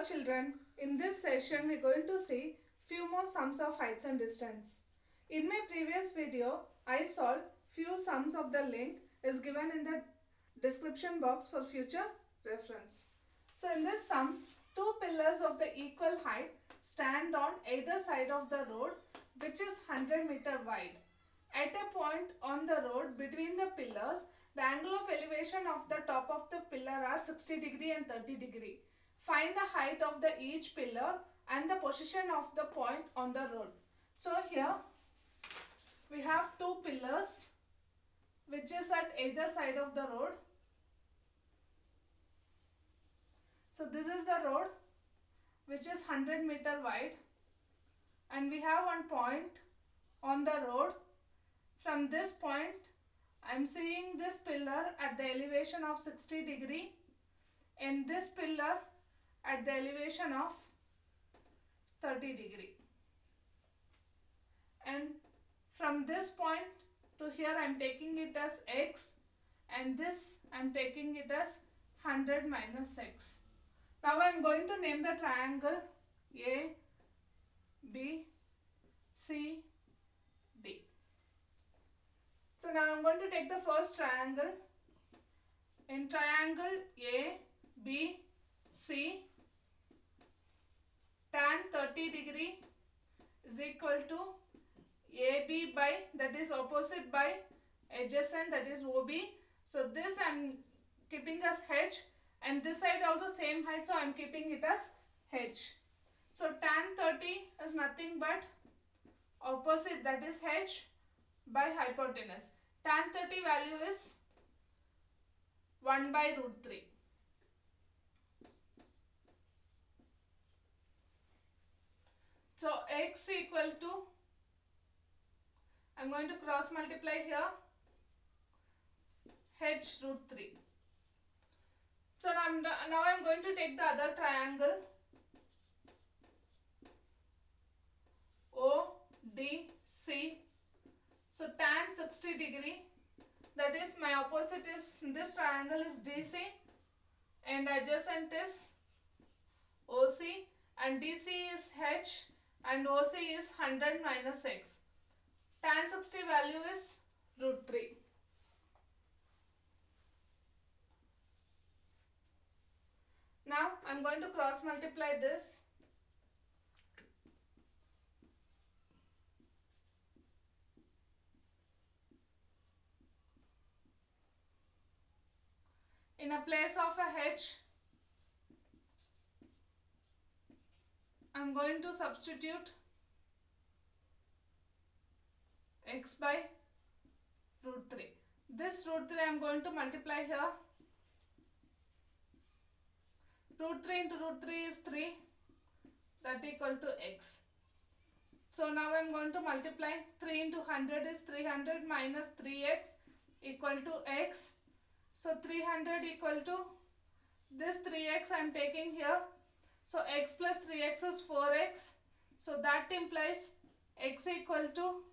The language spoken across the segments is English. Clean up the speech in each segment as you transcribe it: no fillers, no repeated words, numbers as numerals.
children, in this session we are going to see few more sums of heights and distance. In my previous video, I solved few sums of the length is given in the description box for future reference. So in this sum, two pillars of the equal height stand on either side of the road which is 100 meter wide. At a point on the road between the pillars, the angle of elevation of the top of the pillar are 60 degree and 30 degree. Find the height of the each pillar and the position of the point on the road. So here we have two pillars which is at either side of the road. So this is the road which is 100 meter wide, and we have one point on the road. From this point I am seeing this pillar at the elevation of 60 degree and this pillar at the elevation of 30 degree, and from this point to here I am taking it as x, and this I am taking it as 100 minus x. Now I am going to name the triangle A, B, C, D. So now I am going to take the first triangle. In triangle A, B, C, tan 30 degree is equal to AB by, that is opposite by adjacent, that is OB. So this I am keeping as H, and this side also same height, so I am keeping it as H. So tan 30 is nothing but opposite, that is H, by hypotenuse. Tan 30 value is 1 by root 3. So x equal to, I am going to cross multiply here, h root 3. So now I am going to take the other triangle ODC. So tan 60 degree, that is my opposite is, this triangle is DC and adjacent is OC, and DC is H and OC is 100 minus x. Tan 60 value is root 3. Now I am going to cross multiply this. In a place of a H, I am going to substitute x by root 3. This root 3 I am going to multiply here. Root 3 into root 3 is 3, that equal to x. So now I am going to multiply 3 into 100 is 300 minus 3x equal to x. So 300 equal to this 3x I am taking here. So x plus 3x is 4x. So that implies x equal to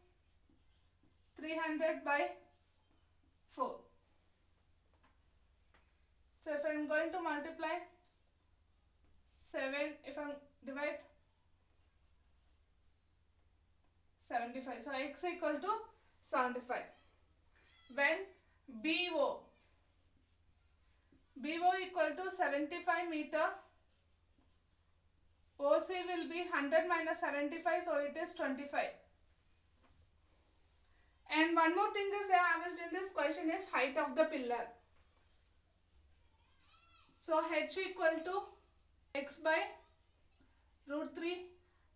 300 by 4. So if I am going to multiply 7, if I divide 75. So x equal to 75. When BO equal to 75 meter, OC will be 100 minus 75, so it is 25. And one more thing is they have asked in this question is height of the pillar. So h equal to x by root 3,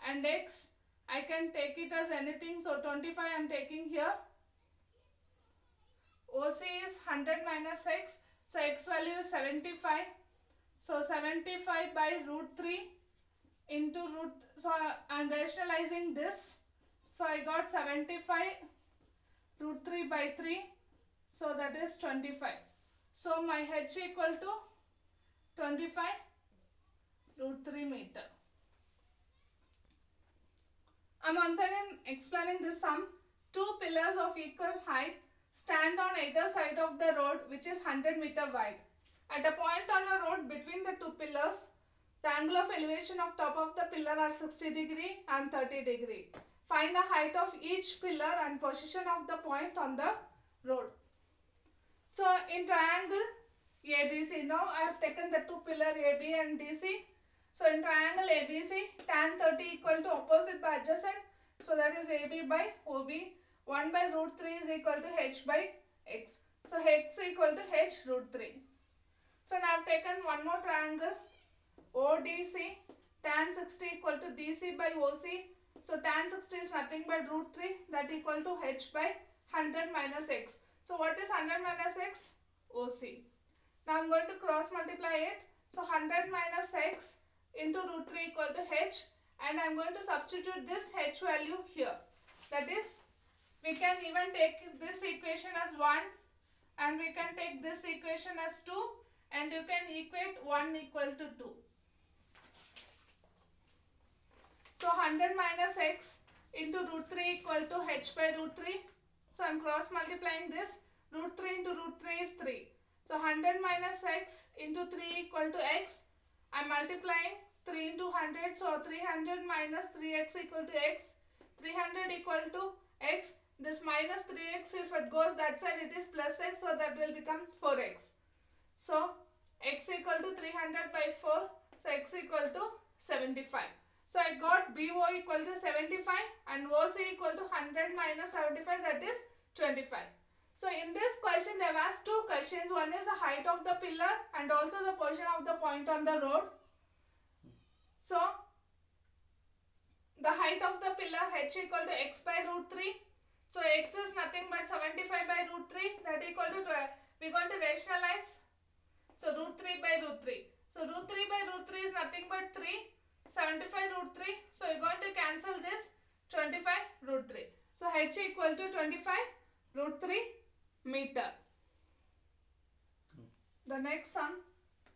and x I can take it as anything, so 25 I am taking here. OC is 100 minus x, so x value is 75. So 75 by root 3 into root, so I am rationalizing this. So I got 75 root 3 by 3, so that is 25. So my h equal to 25 root 3 meter. I am once again explaining this sum. Two pillars of equal height stand on either side of the road which is 100 meter wide. At a point on a road between the two pillars, The angle of elevation of top of the pillar are 60 degree and 30 degree. Find the height of each pillar and position of the point on the road. So in triangle ABC, now I have taken the two pillar AB and DC. So in triangle ABC, tan 30 equal to opposite by adjacent. So that is AB by OB. 1 by root 3 is equal to H by X. So X equal to H root 3. So now I have taken one more triangle ODC. Tan 60 equal to DC by OC. So tan 60 is nothing but root 3, that equal to H by 100 minus X. So what is 100 minus X? OC. Now I am going to cross multiply it. So 100 minus X into root 3 equal to H, and I am going to substitute this H value here. That is, we can even take this equation as 1 and we can take this equation as 2, and you can equate 1 equal to 2. So 100 minus X into root 3 equal to H by root 3. So I am cross multiplying this. Root 3 into root 3 is 3. So 100 minus X into 3 equal to X. I am multiplying 3 into 100. So 300 minus 3x equal to X. 300 equal to X. This minus 3x, if it goes that side, it is plus X. So that will become 4x. So X equal to 300 by 4. So X equal to 75. So I got BO equal to 75 and OC equal to 100 minus 75, that is 25. So in this question they have asked two questions. One is the height of the pillar and also the position of the point on the road. So the height of the pillar H equal to X by root 3. So X is nothing but 75 by root 3, that equal to, we are going to rationalize. So root 3 by root 3. So root 3 by root 3 is nothing but 3. 75 root 3. So we are going to cancel this 25 root 3. So H equal to 25 root 3 meter. The next sum,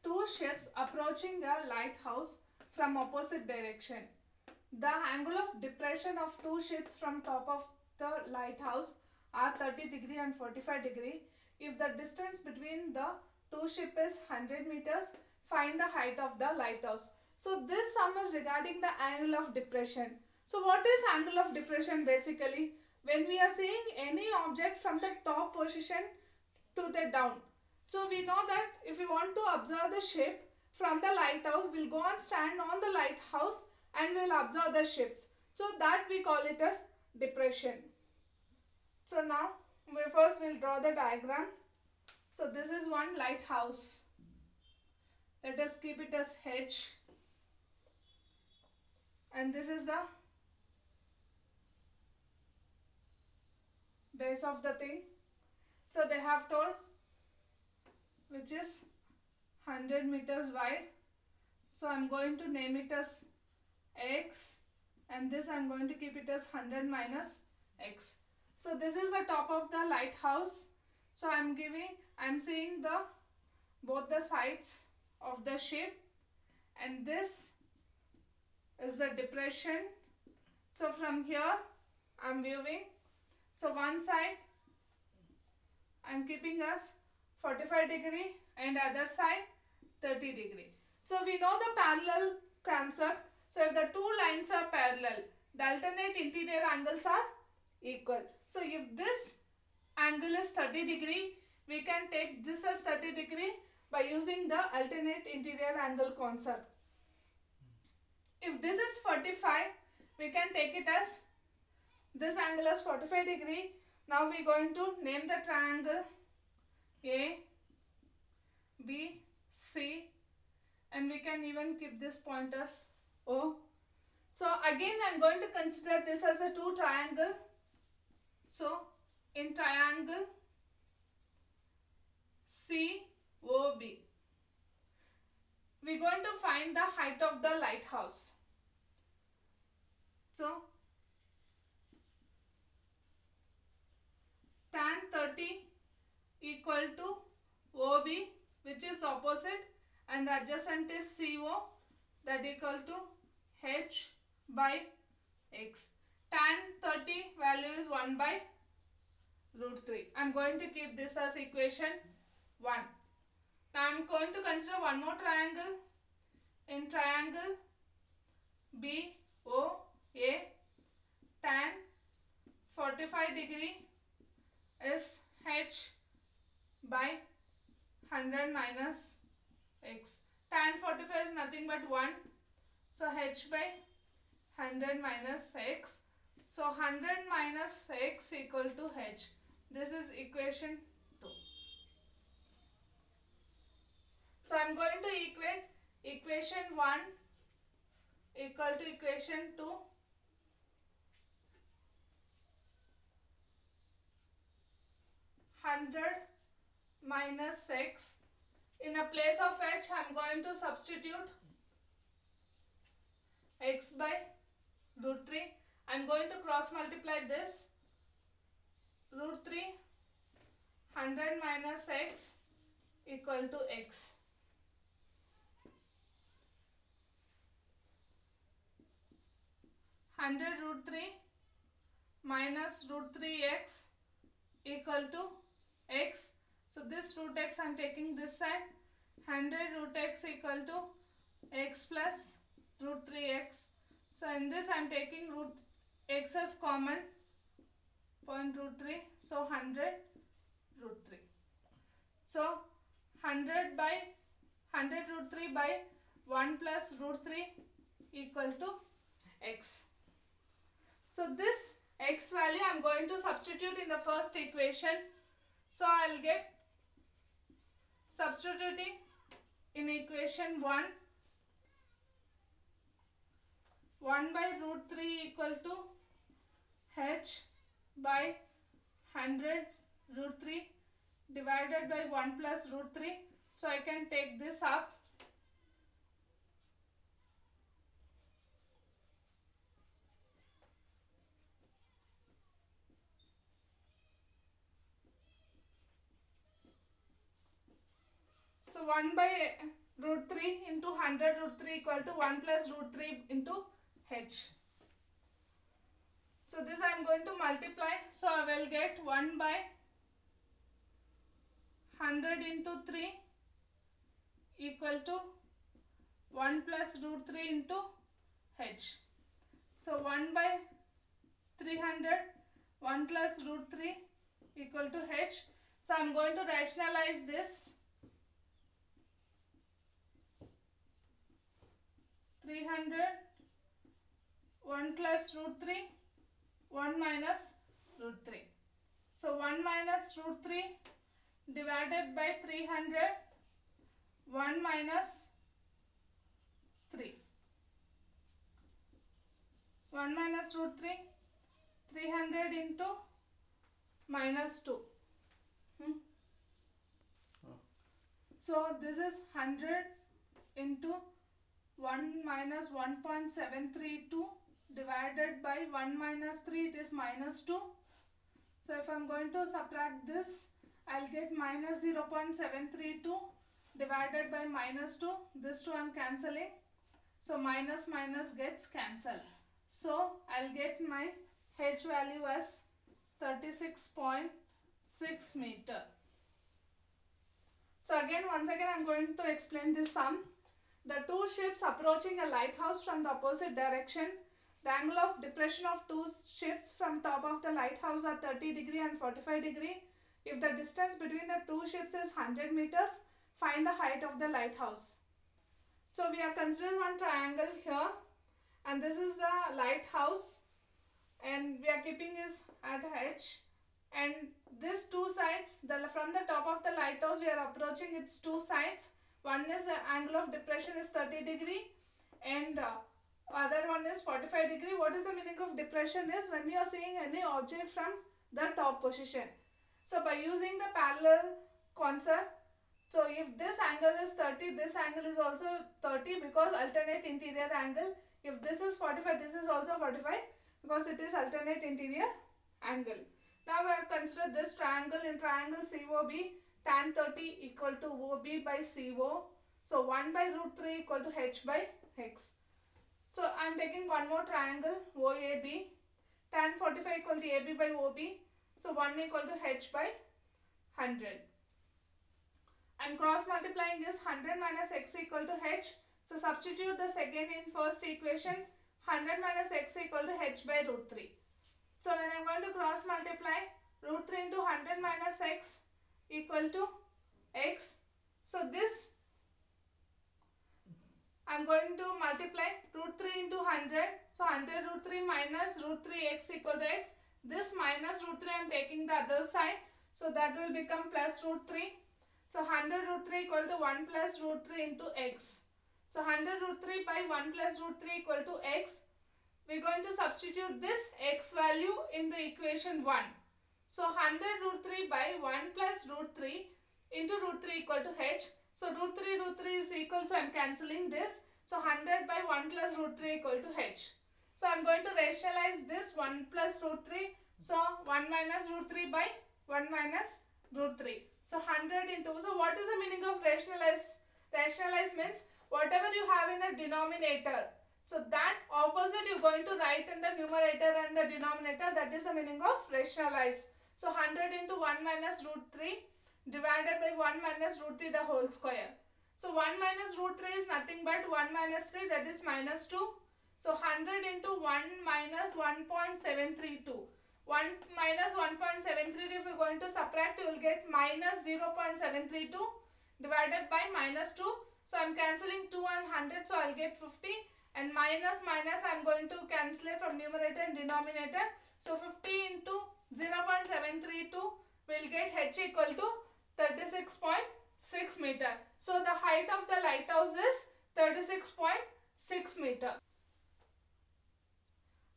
two ships approaching a lighthouse from opposite direction. The angle of depression of two ships from top of the lighthouse are 30 degree and 45 degree. If the distance between the two ships is 100 meters, find the height of the lighthouse. So this sum is regarding the angle of depression. So what is angle of depression basically? When we are seeing any object from the top position to the down. So we know that if we want to observe the ship from the lighthouse, we'll go and stand on the lighthouse and we'll observe the ships. So that we call it as depression. So now we'll draw the diagram. So this is one lighthouse. Let us keep it as H. And this is the base of the thing. So they have told which is 100 meters wide. So I am going to name it as X, and this I am going to keep it as 100 minus X. So this is the top of the lighthouse. So I am seeing both the sides of the ship, and this is the depression. So from here I am viewing. So one side I am keeping as 45 degree and other side 30 degree. So we know the parallel concept. So if the two lines are parallel, the alternate interior angles are equal. So if this angle is 30 degree, we can take this as 30 degree by using the alternate interior angle concept. If this is 45, we can take it as this angle as 45 degree. Now we are going to name the triangle A, B, C, and we can even keep this point as O. So again I am going to consider this as a two triangle. So in triangle COB, we are going to find the height of the lighthouse. So tan 30 equal to OB, which is opposite, and the adjacent is CO, that equal to H by X. Tan 30 value is 1 by root 3. I am going to keep this as equation 1. Now I am going to consider one more triangle In triangle BOA, tan 45 degree is h by 100 minus x. Tan 45 is nothing but 1. So h by 100 minus x. So 100 minus x equal to h. This is equation 2. So I am going to equate equation 1 equal to equation 2. 100 minus x. In a place of h, I am going to substitute x by root 3. I am going to cross multiply this. Root 3 100 minus x equal to x. 100 root 3 minus root 3x equal to x. So this root x I am taking this side. 100 root x equal to x plus root 3x. So in this I am taking root x as common, point root 3. So 100 root 3. So 100 by 100 root 3 by 1 plus root 3 equal to x. So this x value I am going to substitute in the first equation. So I will get, substituting in equation 1, 1 by root 3 equal to h by 100 root 3 divided by 1 plus root 3. So I can take this up. So 1 by root 3 into 100 root 3 equal to 1 plus root 3 into h. So this I am going to multiply. So I will get 1 by 100 into 3 equal to 1 plus root 3 into h. So 1 by 300, 1 plus root 3 equal to h. So I am going to rationalize this. 300, 1 plus root 3, 1 minus root 3. So 1 minus root 3 divided by 300, 1 minus 3. 1 minus root 3, 300 into minus 2. So this is 100 into 1 minus 1.732 divided by 1 minus 3, it is minus 2. So if I am going to subtract this, I will get minus 0.732 divided by minus 2. This 2 I am cancelling. So minus minus gets cancelled. So I will get my h value as 36.6 meter. So again, once again I am going to explain this sum. The two ships approaching a lighthouse from the opposite direction. The angle of depression of two ships from top of the lighthouse are 30 degree and 45 degree. If the distance between the two ships is 100 meters, find the height of the lighthouse. So we have considered one triangle here, and this is the lighthouse, and we are keeping is at h, and these two sides, from the top of the lighthouse we are approaching its two sides. One is the angle of depression is 30 degree and other one is 45 degree. What is the meaning of depression is when you are seeing any object from the top position. So by using the parallel concept, so if this angle is 30, this angle is also 30 because alternate interior angle. If this is 45, this is also 45 because it is alternate interior angle. Now we have considered this triangle. In triangle COB, tan 30 equal to OB by CO. So 1 by root 3 equal to h by x. So I am taking one more triangle OAB. Tan 45 equal to AB by OB. So 1 equal to h by 100. I am cross multiplying this 100 minus x equal to h. So substitute the second in first equation. 100 minus x equal to h by root 3. So when I am going to cross multiply, root 3 into 100 minus x equal to x. So this I am going to multiply root 3 into 100. So 100 root 3 minus root 3x equal to x. This minus root 3 I am taking the other side. So that will become plus root 3. So 100 root 3 equal to 1 plus root 3 into x. So 100 root 3 by 1 plus root 3 equal to x. We are going to substitute this x value in the equation 1. So 100 root 3 by 1 plus root 3 into root 3 equal to h. So root 3 is equal, so I am cancelling this. So 100 by 1 plus root 3 equal to h. So I am going to rationalize this 1 plus root 3. So 1 minus root 3 by 1 minus root 3. So 100 into, so what is the meaning of rationalize? Rationalize means whatever you have in a denominator, so that opposite you are going to write in the numerator and the denominator. That is the meaning of rationalize. So 100 into 1 minus root 3 divided by 1 minus root 3 the whole square. So 1 minus root 3 is nothing but 1 minus 3, that is minus 2. So 100 into 1 minus 1.732. 1 minus 1.732, if you are going to subtract, you will get minus 0.732 divided by minus 2. So I am cancelling 2 and 100, so I will get 50. And minus minus I am going to cancel it from numerator and denominator. So 50 into 0.732 will get h equal to 36.6 meter. So the height of the lighthouse is 36.6 meter.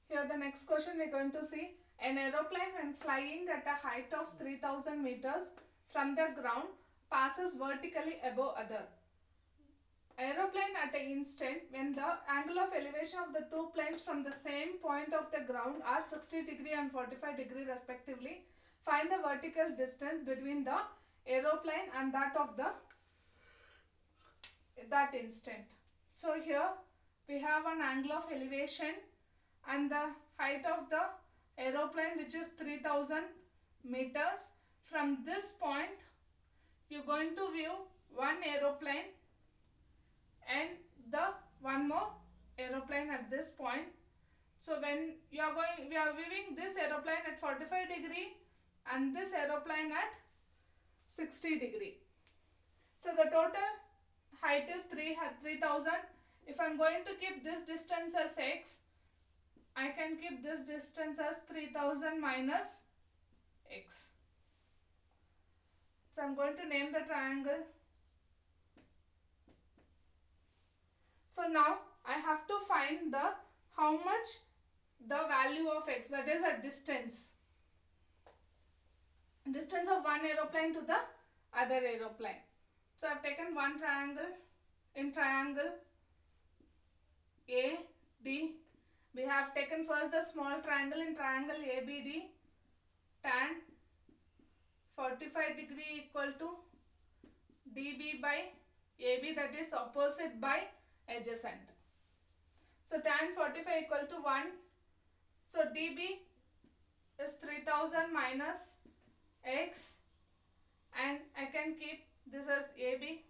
Here the next question we are going to see. An aeroplane when flying at a height of 3000 meters from the ground passes vertically above other. Aeroplane at an instant when the angle of elevation of the two planes from the same point of the ground are 60 degree and 45 degree respectively. Find the vertical distance between the aeroplane and that of that instant. So here we have an angle of elevation and the height of the aeroplane, which is 3000 meters. From this point you are going to view one aeroplane and the one more aeroplane at this point. So when we are viewing this aeroplane at 45 degree and this aeroplane at 60 degree. So the total height is 3000. If I am going to keep this distance as x, I can keep this distance as 3000 minus x. So I am going to name the triangle. So now I have to find the how much the value of x, that is a distance of one aeroplane to the other aeroplane. So I have taken one triangle. In triangle AD, we have taken first the small triangle. In triangle ABD, tan 45 degree equal to DB by AB, that is opposite by adjacent. So tan 45 equal to 1. So DB is 3000 minus x, and I can keep this as AB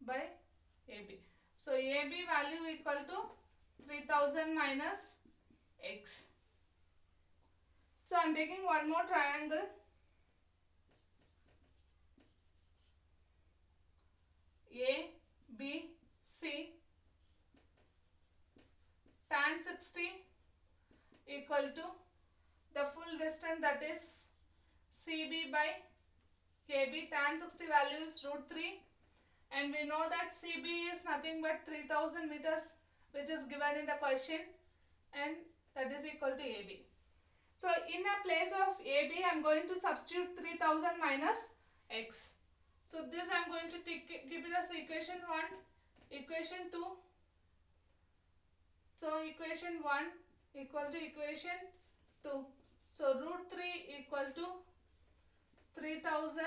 by AB. So AB value equal to 3000 minus x. So I am taking one more triangle. A, B, C, tan 60 equal to the full distance, that is CB by KB. Tan 60 value is root 3, and we know that CB is nothing but 3000 meters, which is given in the question, and that is equal to AB. So in a place of AB, I am going to substitute 3000 minus x. So this I am going to keep it as equation 1, equation 2. So equation 1 equal to equation 2. So root 3 equal to 3000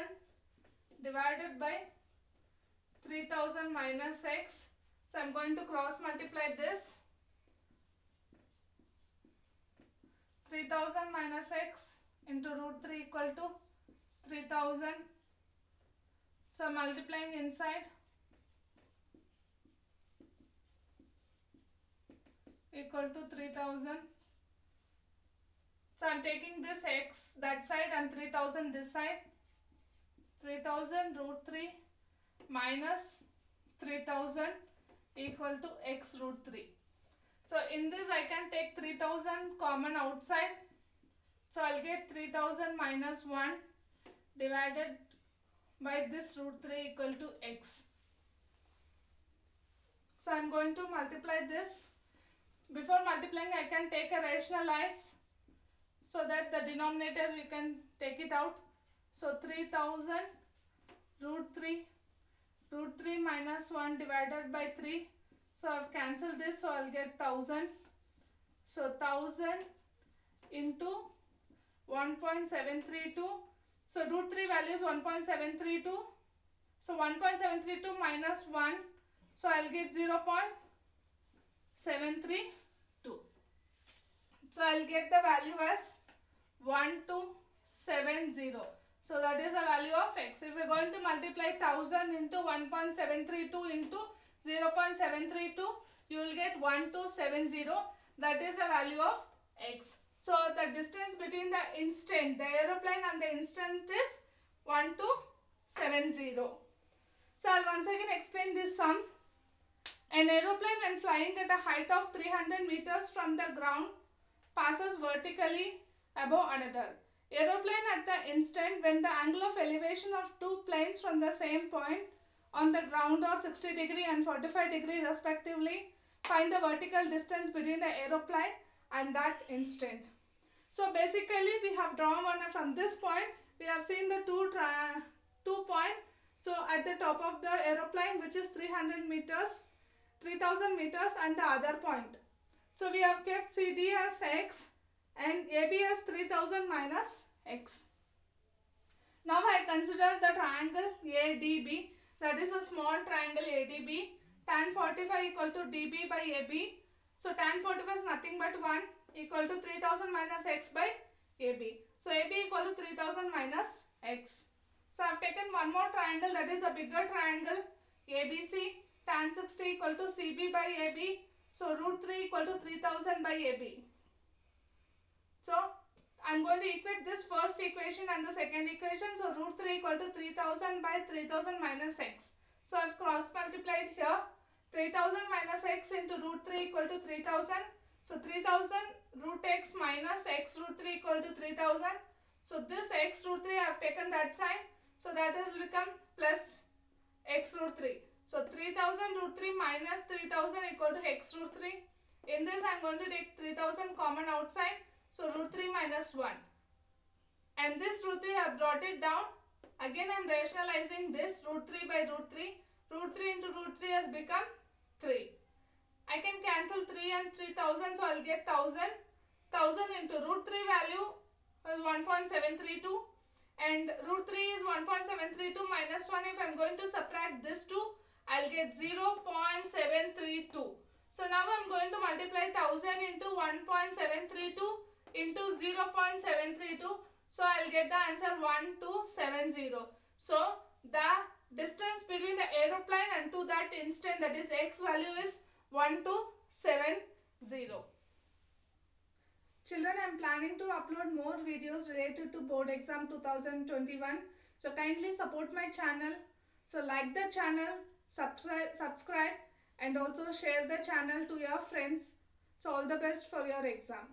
divided by 3000 minus x. So I am going to cross multiply this. 3000 minus x into root 3 equal to 3000. So multiplying inside. equal to 3000. So I am taking this x that side and 3000 this side. 3000 root 3 minus 3000 equal to x root 3. So in this I can take 3000 common outside. So I'll get 3000 minus 1 divided by this root 3 equal to x. So I'm going to multiply this. Before multiplying I can take a rationalize so that the denominator you can take it out. So 3000 root 3 minus 1 divided by 3. So I've cancelled this, so I'll get 1000. So 1000 into 1.732. So root 3 value is 1.732. So 1.732 minus 1. So I'll get 0.732. So I'll get the value as 1270. So that is the value of x. If we're going to multiply 1000 into 1.732 into 0.732, you will get 1270. That is the value of x. So the distance between the instant, the aeroplane and the instant is 1270. So I'll once again explain this sum. An aeroplane when flying at a height of 300 meters from the ground passes vertically above another aeroplane at the instant when the angle of elevation of two planes from the same point on the ground are 60 degree and 45 degree respectively. Find the vertical distance between the aeroplane and that instant. So basically we have drawn one from this point. We have seen the two points. So at the top of the aeroplane, which is 300 meters, 3000 meters, and the other point. So we have kept CD as x and AB as 3000 minus x. Now I consider the triangle ADB, that is a small triangle ADB. Tan 45 equal to DB by AB. So tan 45 is nothing but 1 equal to 3000 minus x by AB. So AB equal to 3000 minus x. So I have taken one more triangle, that is a bigger triangle ABC. Tan 60 equal to CB by AB. So root 3 equal to 3000 by AB. So I am going to equate this first equation and the second equation. So root 3 equal to 3000 by 3000 minus x. So I have cross multiplied here. 3000 minus x into root 3 equal to 3000. So 3000 root x minus x root 3 equal to 3000. So this x root 3 I have taken that side. So that will become plus x root 3. So 3000 root 3 minus 3000 equal to x root 3. In this I am going to take 3000 common outside. So root 3 minus 1. And this root 3 I have brought it down. Again I am rationalizing this root 3 by root 3. Root 3 into root 3 has become 3. I can cancel 3 and 3000, so I will get 1000. 1000 into root 3 value is 1.732 and root 3 is 1.732 minus 1. If I am going to subtract this 2, I will get 0.732. So now I am going to multiply 1000 into 1.732 into 0.732. So I will get the answer 1270. So the distance between the aeroplane and to that instant, that is x value, is 1270. Children, I am planning to upload more videos related to board exam 2021. So kindly support my channel. So like the channel, subscribe and also share the channel to your friends. So all the best for your exam.